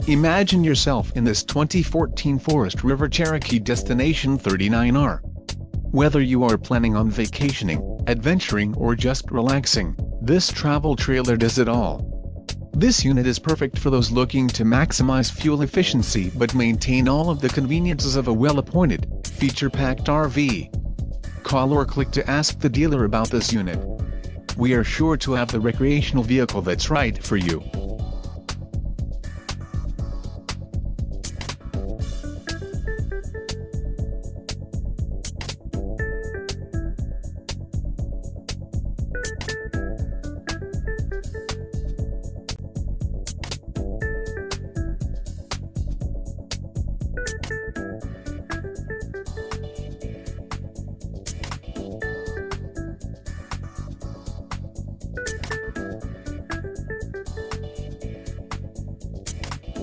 Imagine yourself in this 2014 Forest River Cherokee Destination 39R. Whether you are planning on vacationing, adventuring or just relaxing, this travel trailer does it all. This unit is perfect for those looking to maximize fuel efficiency but maintain all of the conveniences of a well-appointed, feature-packed RV. Call or click to ask the dealer about this unit. We are sure to have the recreational vehicle that's right for you.